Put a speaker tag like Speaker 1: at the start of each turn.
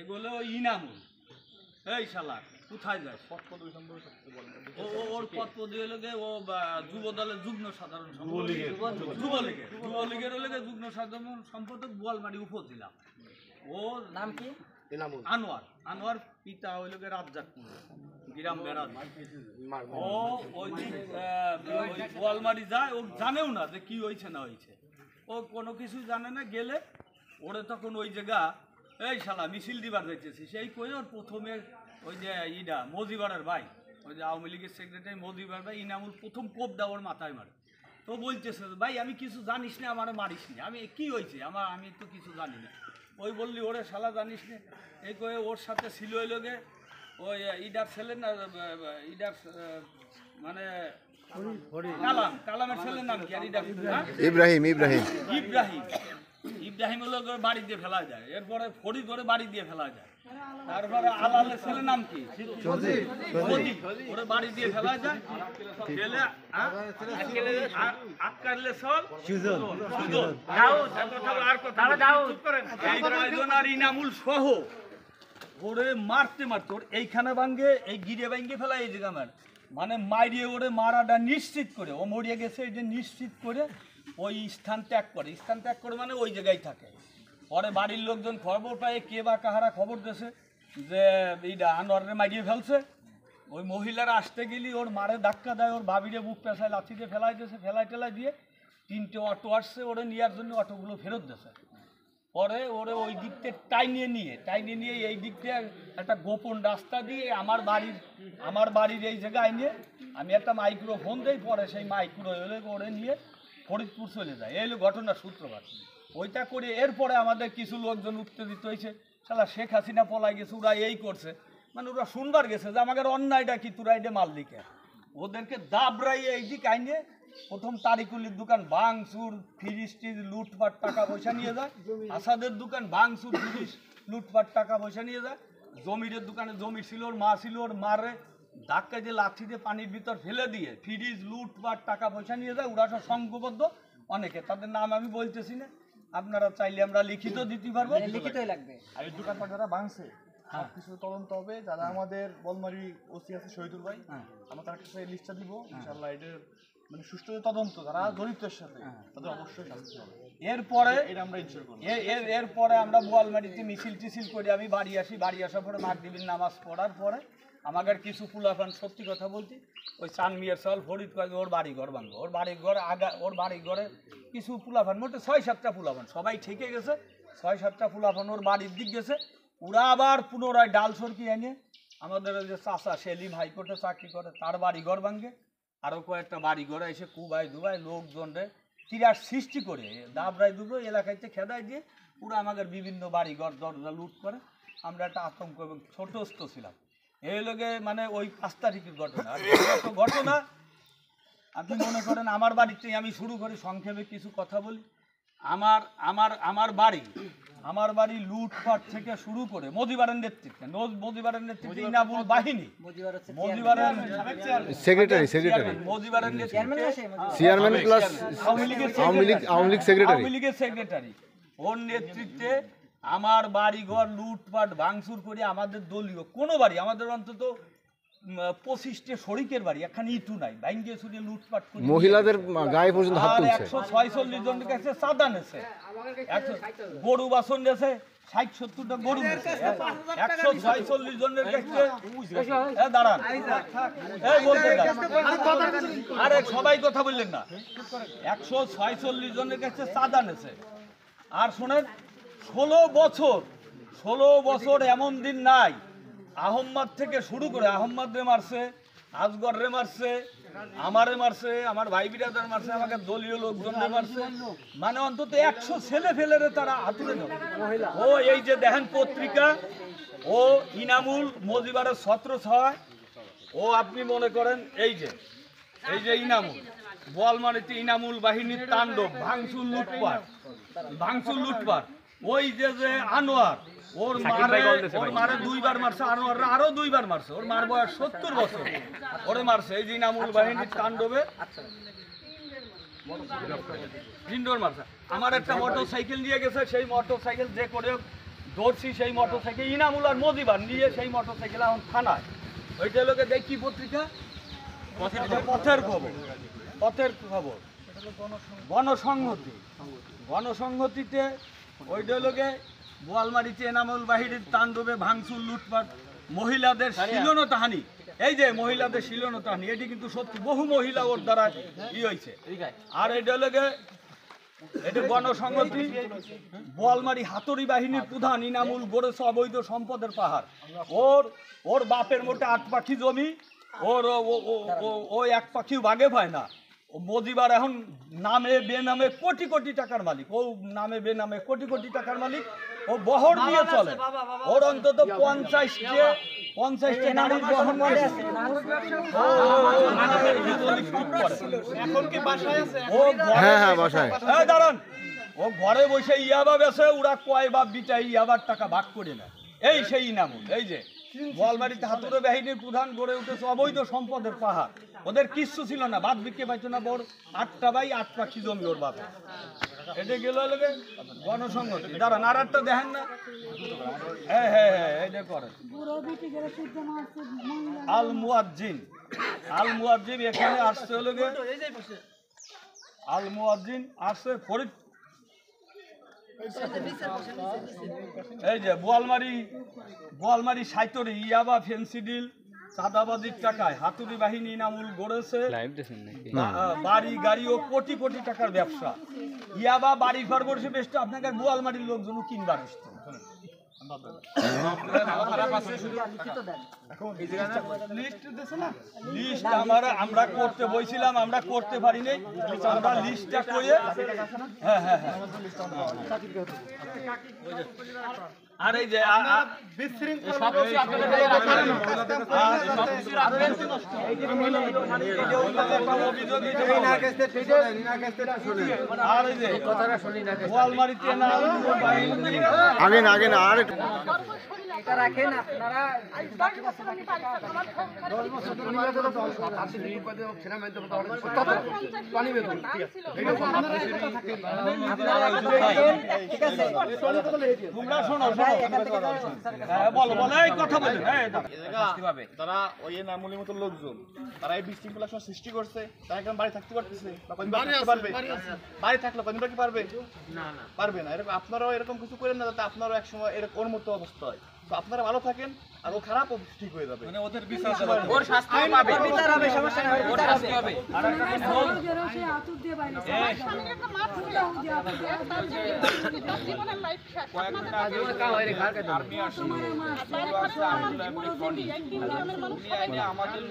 Speaker 1: এগুলো ইনামুল এই শালা কোথায় যায় ওর পদ পদী হলো ও যুব দলের যুগ্ম সাধারণ যুবলীগের হলে যুগ্ম সাধারণ সম্পাদক বোয়ালমারি উপজেলা। ওর নাম কি? আনোয়ার। আনোয়ার পিতা হইল রাজ্জাক গ্রাম বেড়া। ও ওই বোয়ালমারি যায়, ও জানেও না যে কি হয়েছে না হয়েছে, ও কোনো কিছু জানে না। গেলে ওরে তখন ওই জায়গা এই শালা মিছিল দিবার যাইতেছি, সেই কই ওর প্রথমে ওই যে ইডা মজিবারের ভাই, ওই যে আওয়ামী লীগের সেক্রেটারি মজিবার ভাই ইনামুল প্রথম কোপ দেওয়ার মাথায় মারে। তো বলতেছে ভাই আমি কিছু জানিস না, আমার মারিস না, আমি কি হয়েছে আমি তো কিছু জানি না। ওই বললি ওরে শালা জানিস না, এই কয়ে ওর সাথে ছিল ওই লোকে ওই ইডার ছেলের না ইডার মানে কালামের ছেলের নাম কি? আর ইডার
Speaker 2: ইব্রাহিম
Speaker 1: হলো বাড়ি দিয়ে ফেলা যায়। এরপরে ফরিদ করে বাড়ি দিয়ে ফেলা যায়। তারপরে আলালের ছেলের নাম কি? ওরে বাড়ি দিয়ে ফেলা যায়। ফেলে আটকালে সব আর ইনামুল সহ ওরে মারতে ওর এইখানে ভাঙ্গে, এই গিরে ভাঙ্গে ফেলা এই জায়গা মানে মারিয়ে ওরে মারাটা নিশ্চিত করে, ও মরিয়ে গেছে এই যে নিশ্চিত করে ওই স্থান ত্যাগ করে মানে ওই জায়গায় থাকে। পরে বাড়ির লোকজন খবর পায়, কে বা কাহারা খবর দিয়েছে যে এইটা আনোয়ারে মারিয়ে ফেলছে। ওই মহিলারা আসতে গেলি ওর মারে ধাক্কা দেয়, ওর ভাবিরে বুক পেঁচায় লাথি দিয়ে ফেলাই দিয়েছে। ফেলাই টেলাই দিয়ে 3টে অটো আসছে ওরে নেওয়ার জন্য, অটোগুলো ফেরত দিয়েছে। পরে ওরে ওই দিক থেকে টাইনিয়ে নিয়ে এই দিক থেকে একটা গোপন রাস্তা দিয়ে আমার বাড়ির এই জায়গায় নিয়ে আমি একটা মাইক্রো ফোন দিই। পরে সেই মাইক্রো এলে ওরে নিয়ে ফরিদপুর চলে যায়। এই হলো ঘটনার সূত্রপাত। ওইটা করে এরপরে আমাদের কিছু লোকজন উত্তেজিত হয়েছে, শালা শেখ হাসিনা পলাই গেছে, ওরা এই করছে, মানে ওরা শুনবার গেছে যে আমাদের অন্যায়টা কি, তোরা এটা মাল দিকে। ওদেরকে দাবড়াইয়ে এই দিক আইনে প্রথম তারিকুলির দোকান ভাঙচুর, ফ্রিজ টিজ লুটপাট, টাকা পয়সা নিয়ে যায়। আসাদের দোকান ভাঙচুর, ফ্রিজ লুটপাট, টাকা পয়সা নিয়ে যায়। জমিরের দোকানে জমি ছিল, ওর মা ছিল, ওর মারে ধাক্কা দিয়ে লাঠি দিয়ে পানির ভিতর ফেলে দিয়ে ফ্রিজ লুটপাট, টাকা পয়সা নিয়ে যায়। ওরা সব সংঘবদ্ধ অনেকে, তাদের নাম আমি বলতেছি না, আপনারা চাইলে আমরা লিখিত দিতে পারবো, লিখিতই লাগবে। আর এই দোকানপাট যারা ভাঙছে কিছু তদন্ত হবে, যারা আমাদের বলমারি ওসি আছে শহীদুল ভাই, আমরা তার কাছে লিস্টটা দিব। ইনশাআল্লাহ এটার মানে সুষ্ঠু তদন্ত যারা জড়িতের সাথে তাদের অবশ্যই শাস্তি হবে। এরপরে এটা আমরা ইনশিওর করব। এরপরে আমরা বোয়ালমারিতে মিছিল টিছিল করে আমি বাড়ি আসি। বাড়ি আসার পরে মাগরিবের নামাজ পড়ার পরে আমাদের কিছু ফুলাফান, সত্যি কথা বলছি, ওই চান মিয়ার সাল ফরিদ কাজে ওর বাড়ি ঘর ভাঙবো, ওর বাড়ি ঘরে কিছু ফুলাফান, মোটে 6-7টা ফুলাফান সবাই ঠিকে গেছে। 6-7টা ফুলাফান ওর বাড়ির দিক গেছে। ওরা আবার পুনরায় ডাল সরকি এনে আমাদের যে চাষা সেলিম হাইকোর্টে চাকরি করে তার বাড়ি ঘর ভাঙে। আরও কয়েকটা বাড়ি ঘরে এসে কুবাই দুবাই লোকজনরে তিরাস সৃষ্টি করে দাবড়াই দুবো এলাকাতে খেদাই দিয়ে পুরো আমাদের বিভিন্ন বাড়ি ঘর দরজা লুট করে। আমরা একটা আতঙ্ক এবং ছোটস্থ ছিলাম। এই লোকে মানে ওই 5 তারিখের ঘটনা আপনি মনে করেন আমার বাড়িতে আমি শুরু করি, সংক্ষেপে কিছু কথা বলি। আমার বাড়ি লুটপাট থেকে শুরু করে মজিবারের নেতৃত্বে ইনামুল বাহিনী, মজিবারের
Speaker 2: সেক্রেটারি চেয়ারম্যান প্লাস আওয়ামী লীগের সেক্রেটারি,
Speaker 1: ওর নেতৃত্বে আমার বাড়ি ঘর লুটপাট ভাঙচুর করে আমাদের দলীয় কোনো বাড়ি, আমাদের অন্তত 25টে শরিকের বাড়ি এখানে ইটু নাই, ভাঙ্গে ছুটে লুটপাট করে
Speaker 2: মহিলাদের গায়ে পর্যন্ত হাত তুলছে।
Speaker 1: 146 জনের কাছে চাঁদা নেছে, গরু বাসন নেছে 60-70টা গরু নেছে। 146 জনের কাছে দাঁড়ান, আরে সবাই কথা বললেন না। 146 জনের কাছে চাঁদা নেছে। আর শোনেন 16 বছর এমন দিন নাই আহম্মদ থেকে শুরু করে, আহম্মদ রে মারছে, আজগর রে মারছে, আমারে মারছে, আমার ভাই বিরাদার মারছে, আমাকে দলীয় লোকজন মারছে, মানে অন্তত 100 ছেলে ফেলেরে তারা হাতুড়ে নেবে। ও এই যে দেখেন পত্রিকা, ও ইনামুল মজিবারের 17/6, ও আপনি মনে করেন এই যে ইনামুল বোয়ালমারিতে ইনামুল বাহিনীর তাণ্ডব, ভাঙচুর লুটপাট। ওই যে আনোয়ার ওর মারে 2বার মারছে, আনোয়ার আরো 2বার মারছে, ওর মার বয়স 70 বছর, ওরে মারছে। এই যে ইনামুল বাহিনীর তাণ্ডবে মারছে। আমার একটা মোটর সাইকেল নিয়ে গেছে, সেই মোটর সাইকেল যে করে ধরছি সেই মোটরসাইকেল ইনামুল আর মজিবার নিয়ে সেই মোটরসাইকেল এখন থানায়। ওইটা লোকে দেখি পত্রিকা পথের খবর, পথের খবর গণসংহতি, গণসংহতিতে ওইটা লোকে বোয়ালমারিতে এনামুল বাহিনীর তাণ্ডবে ভাঙচুর লুটপাট, মহিলাদের শিলনতাহানি, এই যে মহিলাদের শিলনতাহানি, এটি কিন্তু সত্যি বহু মহিলা ওর দ্বারা হয়েছে। আর এটা লোকে এটা গণসংহতি, বোয়ালমারি হাতুড়ি বাহিনীর প্রধান ইনামুল গড়েছে অবৈধ সম্পদের পাহাড়। ওর বাপের মোটে 8 পাখি জমি, ওর ও 1 পাখিও ভাগে পায় না। ও মজিবার এখন নামে বেনামে কোটি কোটি টাকার মালিক, ও নামে বেনামে কোটি কোটি টাকার মালিক, ও বহর দিয়ে চলে। ওর অন্তত 50টা নারীর বহন করে। এখন কি বাসায় আছে?
Speaker 2: হ্যাঁ বাসায়।
Speaker 1: হ্যাঁ দাঁড়ান, ও ঘরে বসে ইয়াবা বেছে, ওরা কয় বাপ বিটাই ইয়াবার টাকা ভাগ করে না। এই সেই ইনামুল, এই যে বোয়ালমারিতে হাতুড়ে বাহিনীর প্রধান গড়ে উঠেছে অবৈধ সম্পদের পাহাড়। ওদের কিচ্ছু ছিল না, বাদ বিক্রি পাইতো না। বড় 8টা বাই 8 পাখি জমি ওর বাপে। এটা গেল লোকে গণসংহতি। দাঁড়ান আর একটা দেখেন না, হ্যাঁ হ্যাঁ হ্যাঁ এটা করে আল মুয়াজ্জিন। আল মুয়াজ্জিন এখানে আসছে হলো গে, আল মুয়াজ্জিন আসছে ফরিদ, এই যে বোয়ালমারি সাইতরি ইয়াবা ফেন্সিডিল চাঁদাবাজির টাকায় হাতুড়ি বাহিনী ইনামুল গড়েছে বাড়ি গাড়ি ও কোটি কোটি টাকার ব্যবসা। ইয়াবা বাড়ি ঘর বসে বেশ আপনাকে বোয়ালমারির লোকজন কিনবার আসছে। লিস্ট আমরা করতে বইছিলাম, আমরা করতে পারিনি, আমরা লিস্টটা করে হ্যাঁ হ্যাঁ হ্যাঁ। আর এই যে
Speaker 2: আগে না আগে না আর
Speaker 3: এটা রাখেন আপনারা। ঠিক আছে
Speaker 1: তোমরা শোনো বলো বলো এই কথা বলে
Speaker 4: তারা ওই নামুলির মতো লোকজন, তারা এই বিশৃঙ্খলা সৃষ্টি করছে। তারা এখন বাড়ি থাকতে পারতেছে, বাড়ি থাকলে কদিন কি পারবে? না পারবে না। এরকম আপনারাও এরকম কিছু করেন না যাতে আপনারাও একসময় এরকম ওর মতো অবস্থা হয়। তো আপনারা ভালো থাকেন আর ও খারাপ ঠিক হয়ে যাবে,
Speaker 1: মানে ওদের বিচার
Speaker 4: ওর শাস্তি পাবে,
Speaker 3: বিচার হবে, সমস্যা নাই,
Speaker 4: ওর শাস্তি হবে।
Speaker 1: আর একটা আমাদের